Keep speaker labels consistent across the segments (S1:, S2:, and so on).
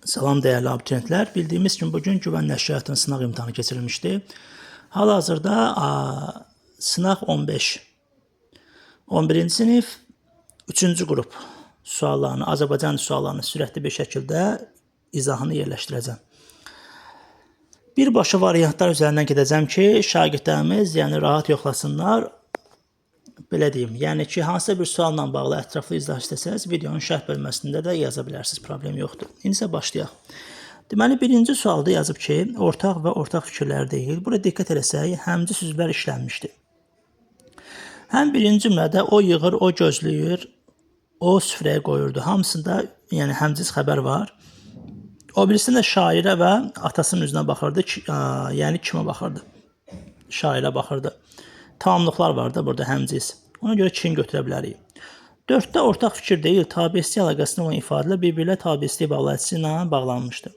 S1: Salam dəyərli abituriyentlər. Bildiyimiz kimi bugün güvən nəşriyyatının sınaq imtahanı keçirilmişdi. Hal-hazırda sınaq 15. 11-ci sinif 3-cü qrup suallarını, Azərbaycan suallarını sürətli bir şəkildə izahını yerləşdirəcəm. Birbaşa variantlar üzərindən gedəcəm ki, şagirdlərimiz rahat yoxlasınlar. Belə deyim, yəni ki, hansısa bir sualla bağlı ətraflı izah istəsəz, videonun şərh bölməsində də yaza bilərsiniz, problem yoxdur. İndi isə başlayaq. Deməli, birinci sualda yazıb ki, ortaq və ortaq fikirlər deyil. Burada diqqət eləsək, həmci sözlər işlənmişdir. Həm birinci cümlədə o yığır, o gözləyir, o süfrəyə qoyurdu. Hamısında həmciz xəbər var. O birisində şairə və atasının üzünə baxırdı, yəni kimə baxırdı? Şairə baxırdı. Tamamlıqlar var da burada həmciz. Ona görə kin götürə bilərik. 4-də ortaq fikir deyil, tabiəçilik əlaqəsində olan ifadələr bir-birlə tabiəçilik bağlayıcısı ilə bağlanmışdır.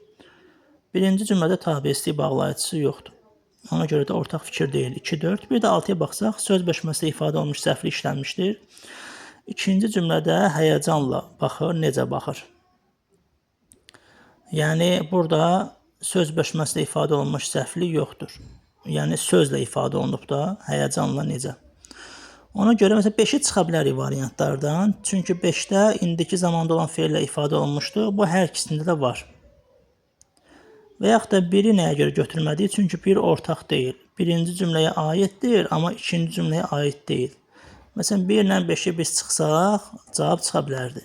S1: Birinci cümlədə tabiəçilik bağlayıcısı yoxdur. Ona görə də ortaq fikir deyil. 2-4. Bir də 6-ya baxsaq, söz bölməsində ifadə olunmuş səhvli işlənmişdir. İkinci cümlədə həyəcanla baxır, necə baxır. Yəni, burada söz bölməsində ifadə olunmuş səhvli yoxdur. Yəni, sözlə ifadə olunub da, həyəcanla necə. Ona görə, məsələn, 5-i çıxa bilərik variantlardan. Çünki 5-də indiki zamanda olan feillə ifadə olunmuşdur. Bu, hər ikisində də var. Və yaxud da 1-i nəyə görə götürmədik? Çünki 1 ortaq deyil. Birinci cümləyə aiddir, amma ikinci cümləyə aid deyil. Məsələn, 1 ilə 5-i biz çıxsaq, cavab çıxa bilərdi.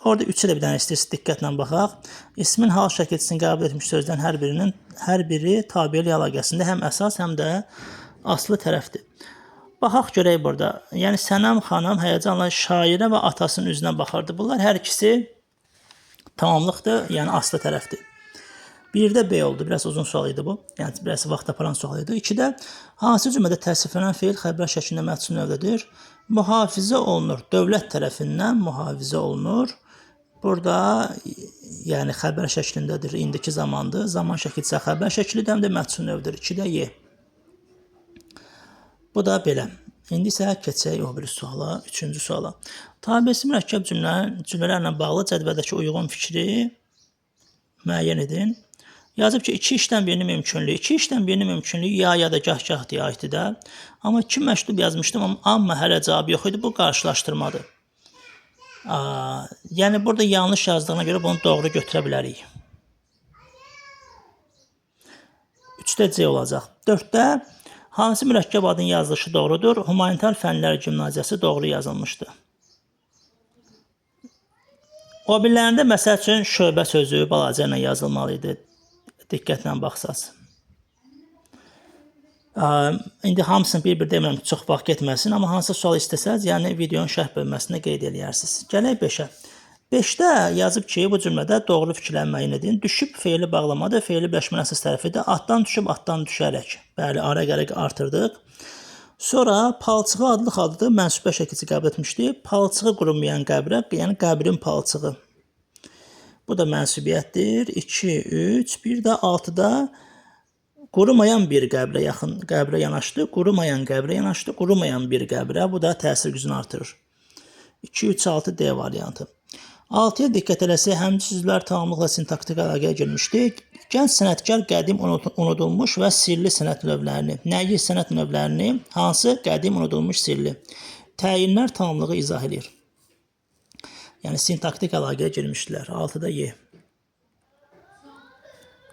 S1: Orada 3-ə də bir dənə istəyirsiniz, diqqətlə baxaq. İsmin hal şəkilçisini qəbul etmiş sözdən hər biri tabiəlik əlaqəsində həm əsas, həm də aslı tərəfdir. Baxaq görək burada. Yəni, Sənəm xanım həyəcanla şairə və atasının üzünə baxırdı. Bunlar hər ikisi tamamlıqdır, yəni aslı tərəfdir. 1-də B oldu, biraz uzun sual idi bu. Yəni, biraz vaxt aparan sual idi. 2-də hansı cümlədə təsviflənən feil xəbər şəklində məhsul növdədir? Mühafizə olunur, dövlət tərəfindən mühafizə olunur. Burada, yəni xəbər şəklindədir, indiki zamandır. Zaman şəkilçisi xəbər şəklidir, həm də məhsul növdür. 2-də Y. Bu da belə. İndi isə keçək o bir suala, 3-cü suala. Tabiəsi mürəkkəb cümlələrlə bağlı cədvəldəki uyğun fikri müəyyən edin. Yazıb ki, 2 işdən birinin mümkünlüyü. 2 işdən birinin mümkünlüyü ya da gah-gah deyə aiddir də. Amma 2 məktub yazmışdım, amma hələ cavab yox idi. Bu qarşılaşdırmadır. Yəni, burada yanlış yazdığına görə bunu doğru götürə bilərik. 3-də C olacaq. 4-də hansı mürəkkəb adın yazılışı doğrudur? Humanitar fənlər gimnaziyası doğru yazılmışdır. O birlərində məsəl üçün şöbə sözü balaca ilə yazılmalı idi. Diqqətlə baxsaz. İndi hamısını bir-bir demirəm ki, çox vaxt getməsin, amma hansı sual istəsəz, yəni videonun şərh bölməsində qeyd edərsiniz. Gələk 5-ə. 5-də yazıb ki, bu cümlədə doğru fikirlər müəyyən edin. Düşüb feili bağlamadır, feili birləşmənin əsas tərəfidir. Atdan düşüb, atdan düşərək. Bəli, araq artırdıq. Sonra palçığı adlı xallıdır, mənsubə şəkilçi qəbul etmişdi. Palçığı qurumayan qəbrə, yəni qəbrin palçığı. Bu da mənsubiyyətdir. 2, 3, bir də 6-da qurumayan bir qəbrə yaxın, qəbrə yanaşdı, qurumayan qəbrə yanaşdı, qurumayan bir qəbrə. Bu da təsir gücünü artırır. 2, 3, 6 D variantı. 6-ya diqqət eləsək, həmci sözlər tamamlıqla sintaktik əlaqəyə girmişdir. Gənc sənətkar qədim unudulmuş və sirli sənət növlərini, nəyi sənət növlərini, hansı qədim unudulmuş sirli təyinlər tamamlığı izah edir. Yəni, sintaktik əlaqəyə girmişdilər. 6-da Y.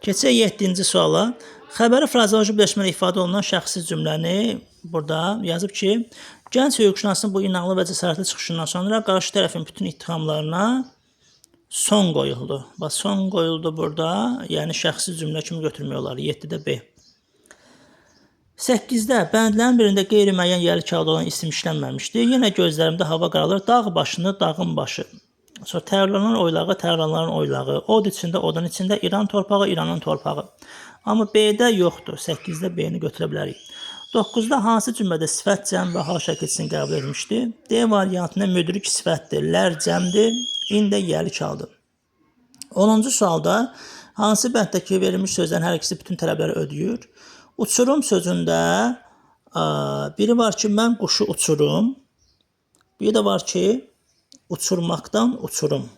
S1: Keçək 7-ci suala. Xəbəri frazeoloji birləşmələ ifadə olunan şəxsi cümləni burada yazıb ki, gənc hüquqşünasının bu inanlı və cəsarətli çıxışından sonra qarşı tərəfin bütün ittihamlarına son qoyuldu. Bax, son qoyuldu burada, yəni şəxsi cümlə kimi götürmək olar. 7-də B. 8-də bəndlərin birində qeyri-müəyyən yerli kağıda olan isim işlənməmişdir. Yenə gözlərimdə hava qaralır, dağ başını, dağın başı. Sonra təkrarlanan oylağı, təkrarlanan oylağı, od içində, odun içində, İran torpağı, İranın torpağı. Amma B-də yoxdur. 8-də B-ni götürə bilərik. 9-da hansı cümlədə sifət cəm və hal şəkilçisini qəbul etmişdir? D variantında müdrik sifətdir, lər cəmdir, ində yerli kağıdır. 10-cu sualda hansı bənddəki verilmiş sözlərin hər ikisi bütün tələbləri ödəyir? Uçurum sözündə biri var ki, mən quşu uçurum. Biri də var ki, uçurmaqdan uçurum.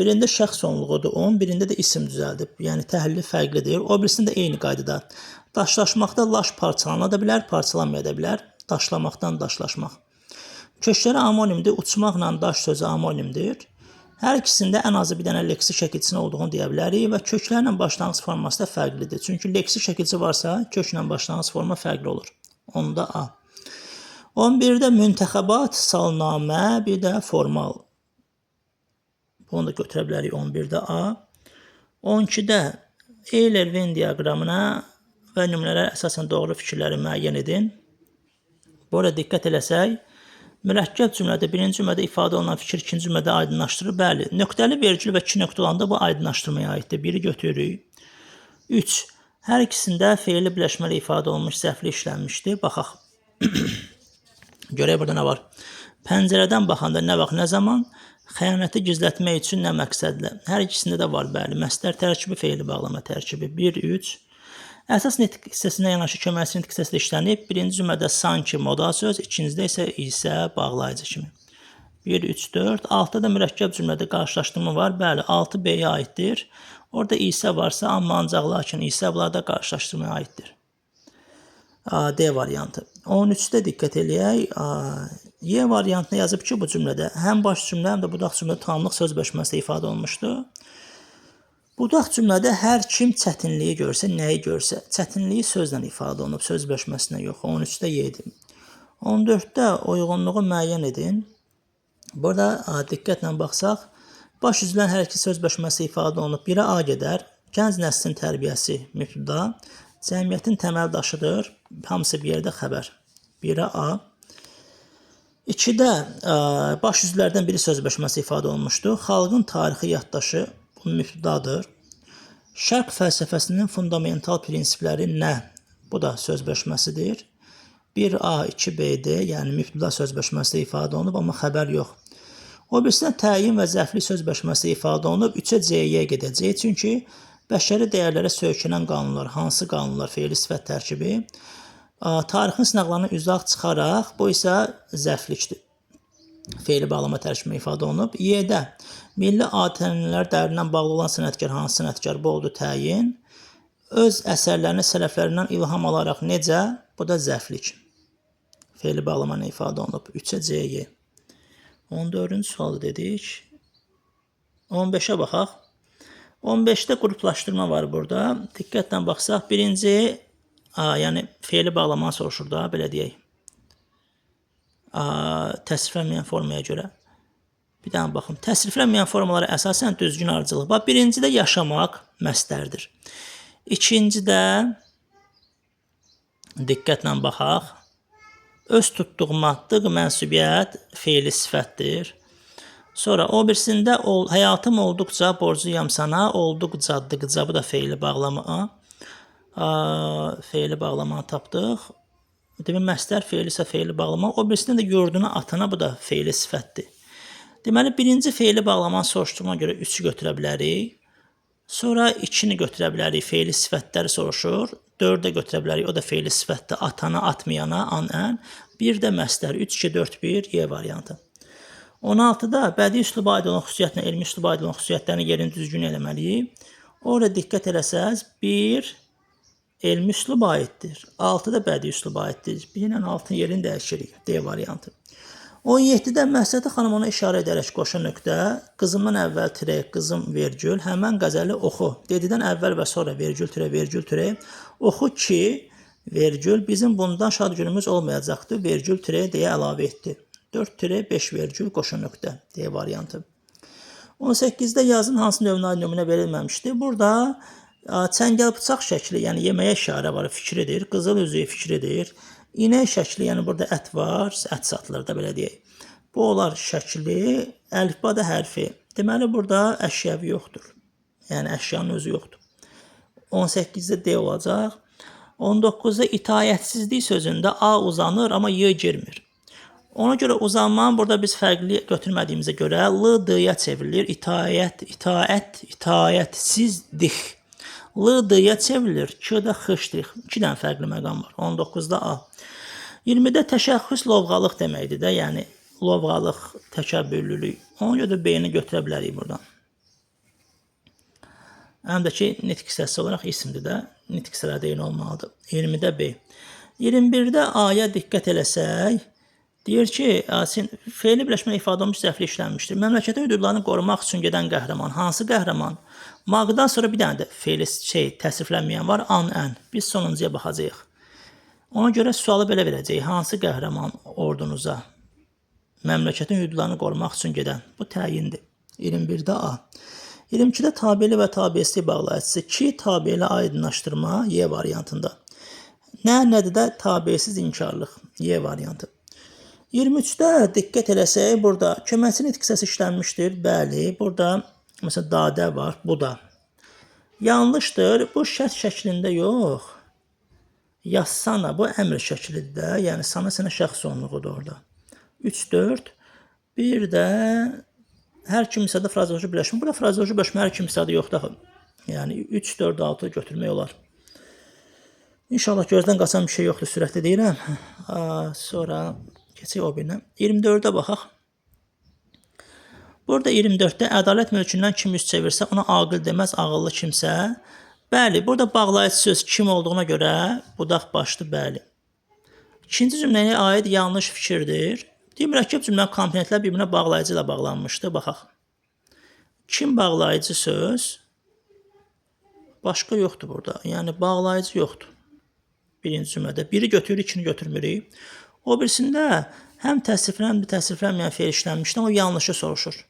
S1: Birində şəxs onluğudur 10, birində də isim düzəldib. Yəni təhlili fərqlidir. O birisində eyni qaydada. Daşlaşmaqda laş parçalana da bilər, parçalanmaya da bilər. Daşlamaqdan daşlaşmaq. Kökləri amonimdir. Uçmaqla daş sözü amonimdir. Hər ikisində ən azı bir dənə leksik şəkilçisi olduğunu deyə bilərik və köklərlə başlanğıc forması da fərqlidir. Çünki leksik şəkilçi varsa, köklə başlanğıc forma fərqli olur. Onda A. 11-də müntəxəbat, salnamə, bir də formal. Bunu da götürə bilərik 11-də A. 12-də Euler-Venn diaqramına və nümunələrə əsasən doğru fikirləri müəyyən edin. Burada diqqət eləsək, mürəkkəb cümlədə birinci cümlədə ifadə olunan fikir ikinci cümlədə aydınlaşdırır. Bəli, nöqtəli vergül və 2 nöqtə olanda bu aydınlaşdırmaya aiddir. Biri götürürük. 3. Hər ikisində fe'li birləşməli ifadə olunmuş, zəfli işlənmişdir. Baxaq. Görək burada nə var? Pəncərədən baxanda nə vaxt, nə zaman? Xəyanəti gizlətmək üçün nə məqsədlə? Hər ikisində də var, bəli. Məsdər tərkibi, fe'li bağlama tərkibi. 1, 3. Əsas nitq hissəsinə yanaşı köməkçi nitq hissəsi işlənib. Birinci cümlədə sanki modal söz, ikincidə isə bağlayıcı kimi. 1, 3, 4. Altta da mürəkkəb cümlədə qarşılaşdırma var. Bəli, 6 B-yə aiddir. Orada isə varsa, amma ancaq lakin isə bunlarda qarşılaşdırmaya aiddir. D variantı. 13-də diqqət eləyək. Y variantını yazıb ki, bu cümlədə həm baş cümlə, həm də budaq cümlədə tamamlıq söz birləşməsi ifadə olunmuşdur. Budaq cümlədə hər kim çətinliyi görsə, nəyi görsə, çətinliyi sözlə ifadə olunub, söz birləşməsinə yox. 13-də Y-dir. 14-də uyğunluğu müəyyən edin. Burada diqqətlə baxsaq, baş üzülən hər iki söz birləşməsi ifadə olunub. Biri A gedər, gənc nəslin tərbiyəsi mübtəda, cəmiyyətin təməl daşıdır, hamısı bir yerdə xəbər. Biri A. 2-də baş üzvlərdən biri söz birləşməsi ifadə olunmuşdur. Xalqın tarixi yaddaşı bu mübtədadır. Şərq fəlsəfəsinin fundamental prinsipləri nə? Bu da söz birləşməsidir. 1A, 2B-D, yəni mübtəda söz birləşməsi ifadə olunub, amma xəbər yox. O birisindən təyin və zəfli söz birləşməsi ifadə olunub, 3-ə C-yə gedəcək. Çünki bəşəri dəyərlərə söykənən qanunlar, hansı qanunlar, fe'li sifət tərkibi, tarixin sınaqlarını uzaq çıxaraq, bu isə zəflikdir. Fe'li bağlama tərkibində ifadə olunub. Y-də milli adət-ənənələr dərindən bağlı olan sənətkar, hansı sənətkar, bu oldu təyin. Öz əsərlərini sələflərindən ilham alaraq necə? Bu da zəflik. Fe'li bağlama ifadə olunub. 3-ə C-yə. 14-cü sualı dedik. 15-ə baxaq. 15-də qruplaşdırma var burada. Diqqətlə baxsaq, birinci, yəni fe'li bağlamanı soruşur da, belə deyək. Təsriflənməyən formaya görə. Bir dənə baxın. Təsriflənməyən formalara əsasən düzgün ardıcılıq. Bax, birincidə yaşamaq məsdərdir. İkincidə diqqətlə baxaq. Öz tutduğuma dıq mənsubiyyət fe'li sifətdir. Sonra o birisində həyatım olduqca borcluyam sana, olduqca dıqca, bu da fe'li bağlama. Fe'li bağlamanı tapdıq. Demək, məsdər fe'li isə fe'li bağlama. O birisində də yurduna atana, bu da fe'li sifətdir. Deməli, birinci fe'li bağlamanı soruşduğuna görə 3-ü götürə bilərik. Sonra 2-ni götürə bilərik, fe'li sifətləri soruşur. 4-də götürə bilərik, o da fe'li sifətdir. Atana, atmayana, an-ən. 1 də məsdər, 3, 2, 4, 1, Y variantı. 16-da bədii üsluba aid olan xüsusiyyətlə elmi üsluba aid olan xüsusiyyətlərini yerini düzgün eləməliyik. Orada diqqət eləsəz, 1 elmi üsluba aiddir. 6-da bədii üsluba aiddir. 1 ilə 6-nın yerini dəyişirik. D variantı. 17-də Məhsəti xanım ona işarə edərək qoşan nöqtə, qızımdan əvvəl tirək, qızım vergül, həmən qəzəli oxu. Dedidən əvvəl və sonra vergül, tirək. Oxu ki, vergül, bizim bundan şad günümüz olmayacaqdır, vergül, tirək deyə əlavə etdi. 4-5 vergül qoşan nöqtə. D variantı. 18-də yazın hansı növünə nümunə verilməmişdir. Burada çəngəl bıçaq şəkli, yəni yeməyə işarə var, fikridir. Qızıl üzüyü fikridir. İnək şəkli, yəni burada ət var, ət satılır da, belə deyək. Bu olar şəkli, əlifbada hərfi. Deməli, burada əşyəvi yoxdur. Yəni, əşyanın özü yoxdur. 18-də D olacaq. 19-da itaətsizlik sözündə A uzanır, amma Y girmir. Ona görə uzanmanı burada biz fərqli götürmədiyimizə görə L, D-yə çevrilir. İtaətsizlik. L, D-yə çevrilir. K-də xışdır. 2 dənə fərqli məqam var. 19-da A. 20-də təşəxxüs lovğalıq deməkdir də, yəni lovğalıq, təkəbbürlülük. Ona görə də B-ni götürə bilərik buradan. Həm də ki, nitq hissəsi olaraq ismdir də, nitq hissələri eyni olmalıdır. 20-də B. 21-də A-ya diqqət eləsək, deyir ki, fe'li birləşmə ifadə olunmuş zərfli işlənmişdir. Məmləkətin hüdudlarını qorumaq üçün gedən qəhrəman. Hansı qəhrəman? Maqdan sonra bir dənə də fe'li təsriflənməyən var, an, ən. Biz sonuncuya baxacağıq. Ona görə sualı belə verəcəyik. Hansı qəhrəman ordunuza? Məmləkətin hüdudlarını qorumaq üçün gedən. Bu təyindir. 21-də A. 22-də tabeli və tabesli bağlayıcısı 2 tabeli aydınlaşdırma Y variantında. Nədir də tabesiz inkarlıq Y variantı. 23-də diqqət eləsək, burada köməkçi nitq hissəsi işlənmişdir. Bəli, burada məsələn dadə var, bu da. Yanlışdır. Bu şərt şəklində yox. Yazsana, bu əmr şəklidir də. Yəni sana sənə şəxs onluğudur orada. 3, 4. Bir də hər kim hissədə frazeoloji birləşmə. Burada frazeoloji birləşmə hər kim hissədə yoxdur. Yəni 3, 4, 6 götürmək olar. İnşallah gözdən qaçan bir şey yoxdur, sürətli deyirəm. Sonra keçək o birinə. 24-də baxaq. Burada 24-də ədalət mülkündən kim üst çevirsə, ona aqil deməz, ağıllı kimsə. Bəli, burada bağlayıcı söz kim olduğuna görə budaq başlı, bəli. İkinci cümləyə aid yanlış fikirdir. Mürəkkəb cümlənin komponentlər bir-birinə bağlayıcı ilə bağlanmışdı. Baxaq. Kim bağlayıcı söz? Başqa yoxdur burada. Yəni bağlayıcı yoxdur. Birinci cümlədə. Biri götürürük, ikini götürmürük. O birisində həm təsriflənməyən fe'l işlənmişdir, amma yanlışı soruşur.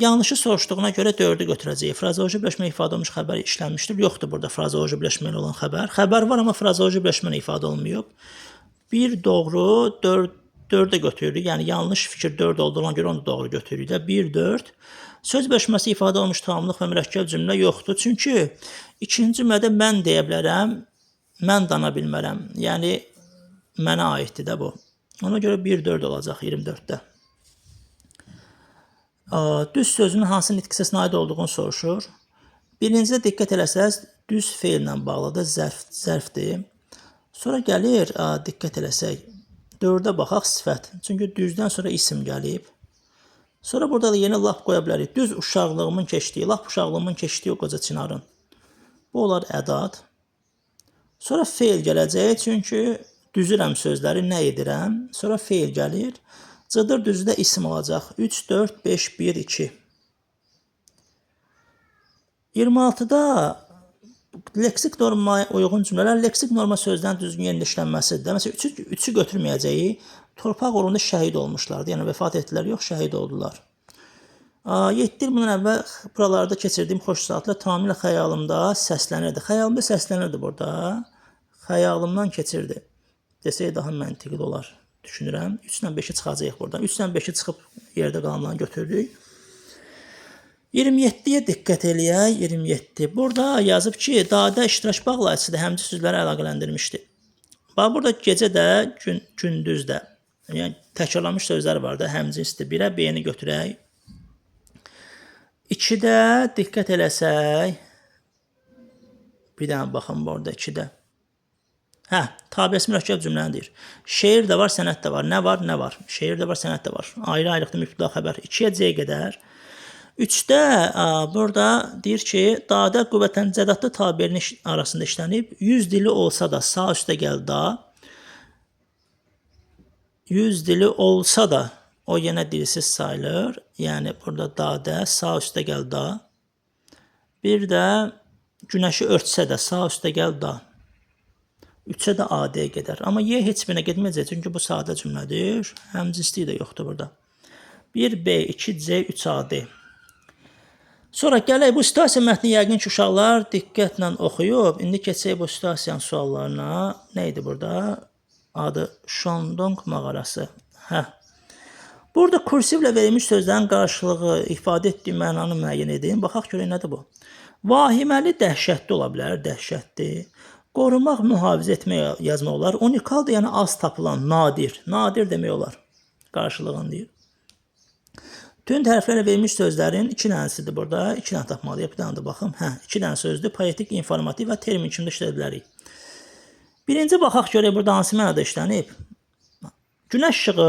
S1: Yanlışı soruşduğuna görə 4-ü götürəcəyik. Frazeoloji birləşmə ifadə olunmuş xəbər işlənmişdir. Yoxdur burada frazeoloji birləşmə ilə olan xəbər. Xəbər var, amma frazeoloji birləşmə ilə ifadə olunmuyor. 1 doğru, 4-də götürürük. Yəni yanlış fikir 4 olduğuna görə onu doğru götürürük də. 1, 4. Söz birləşməsi ifadə olunmuş tamamlıq və mürəkkəb cümlə yoxdur. Çünki ikinci cümlədə mən deyə bilərəm, mən dana bilmərəm. Yəni mənə aiddir də bu. Ona görə 1, 4 olacaq 24-də. Düz sözünün hansı nitq hissəsinə aid olduğunu soruşur. Birincidə diqqət eləsəz, düz fe'llə bağlıdır, zərfdir. Sonra gəlir, diqqət eləsək, 4-də baxaq sifət. Çünki düzdən sonra isim gəlib. Sonra burada da yeni lap qoya bilərik. Düz uşaqlığımın keçdiyi, lap uşaqlığımın keçdiyi o qoca çinarın. Bu olar ədad. Sonra fe'l gələcək, çünki düzürəm sözləri, nə edirəm. Sonra fe'l gəlir. Cıdır düzdə isim olacaq. 3, 4, 5, 1, 2. 26-da leksik normaya uyğun cümlələr, leksik norma sözlərin düzgün yerində işlənməsidir. Məsələn, 3-ü götürməyəcəyik. Torpaq uğrunda şəhid olmuşlardı. Yəni, vəfat etdilər, yox, şəhid oldular. 7 il bundan əvvəl buralarda keçirdiyim xoş saatlar tamamilə xəyalımda səslənirdi. Xəyalımda səslənirdi burada. Xəyalımdan keçirdi. Desək daha məntiqli olar. Düşünürəm. 3-lə 5-i çıxacaq buradan. 3-lə 5-i çıxıb yerdə qalanlarını götürdük. 27-yə diqqət eləyək. 27. Burada yazıb ki, dadə iştirak bağlayıcıdır, həmçinin sözləri əlaqələndirmişdi. Bax, burada gecə də, gündüz də. Yəni, təkrarlanmış sözlər var da, həmcinsdir. 1-ə B-ni götürək. 2-də diqqət eləsək, bir dənə baxın burada 2-də. Tabesi mürəkkəb cümləni deyir. Şeir də var, sənət də var. Nə var, nə var? Şeir də var, sənət də var. Ayrı-ayrılıqda mübtəda xəbər. 2-yə C qədər. 3-də burada deyir ki, dadə qüvvətən cədatlı tabirinin arasında işlənib. 100 dili olsa da sağ üstə gəl da. 100 dili olsa da o yenə dilsiz sayılır. Yəni burada dadə sağ üstə gəl da. Bir də günəşi örtsə də sağ üstə gəl da. 3-ə də AD gedər. Amma Y heç birinə getməyəcək, çünki bu sadə cümlədir. Həmcinsliyi də yoxdur burada. 1B, 2C, 3AD. Sonra gələk, bu situasiya mətni yəqin ki, uşaqlar diqqətlə oxuyub. İndi keçək bu situasiyanın suallarına. Nə idi burada? Adı Şandong mağarası. Burada kursivlə verilmiş sözlərin qarşılığı ifadə etdiyi mənanı müəyyən edin. Baxaq görək nədir bu? Vahiməli dəhşətli ola bilər, dəhşətli. Qorumaq, mühafizə etmək yazmaq olar. Unikaldır, yəni az tapılan, nadir. Nadir demək olar. Qarşılığını deyir. Tünd hərflərlə verilmiş sözlərin 2 dənəsidir burada. 2 dənə tapmalıyıq. Bir dənə də baxım. 2 dənə sözdür. Poetik, informativ və termin kimi də işlədə bilərik. Birinci baxaq görək burada hansı mənada işlənib. Günəş işığı,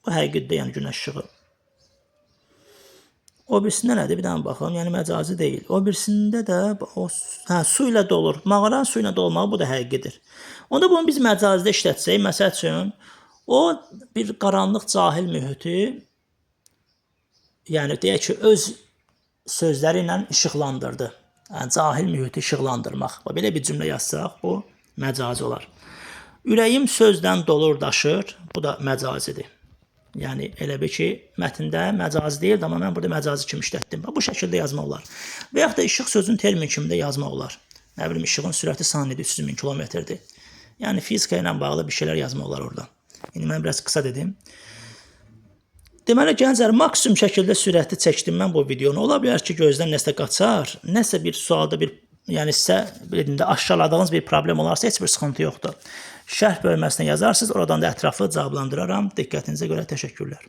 S1: bu həqiqidir, yəni günəş işığı. O birisində nədir? Bir dənə baxalım. Yəni məcazi deyil. O birisində də su ilə dolur. Mağaranın su ilə dolmağı bu da həqiqidir. Onda bunu biz məcazda işlətsək, məsəl üçün, o bir qaranlıq cahil mühiti, yəni deyək ki, öz sözləri ilə işıqlandırdı. Yəni cahil mühiti işıqlandırmaq. Belə bir cümlə yazsaq, bu məcazi olar. Ürəyim sözdən dolur, daşır. Bu da məcazidir. Yəni elə bir ki, mətndə məcazi deyil, amma mən burada məcazi kimi işlətdim. Bu şəkildə yazmaq olar. Və yaxud da işıq sözünü termin kimi də yazmaq olar. Nə bilim, işığın sürəti saniyədə 300 min kilometrdir. Yəni fizika ilə bağlı bir şeylər yazmaq olar orada. İndi mən biraz qısa dedim. Deməli, gənclər, maksimum şəkildə sürəti çəkdim mən bu videonu. Ola bilər ki, gözdən nəsə qaçar, nəsə bir sualda yəni sizə aşağıladığınız bir problem olarsa heç bir sıxıntı yoxdur. Şərh bölməsinə yazarsınız, oradan da ətraflı cavablandıraram. Diqqətinizə görə təşəkkürlər.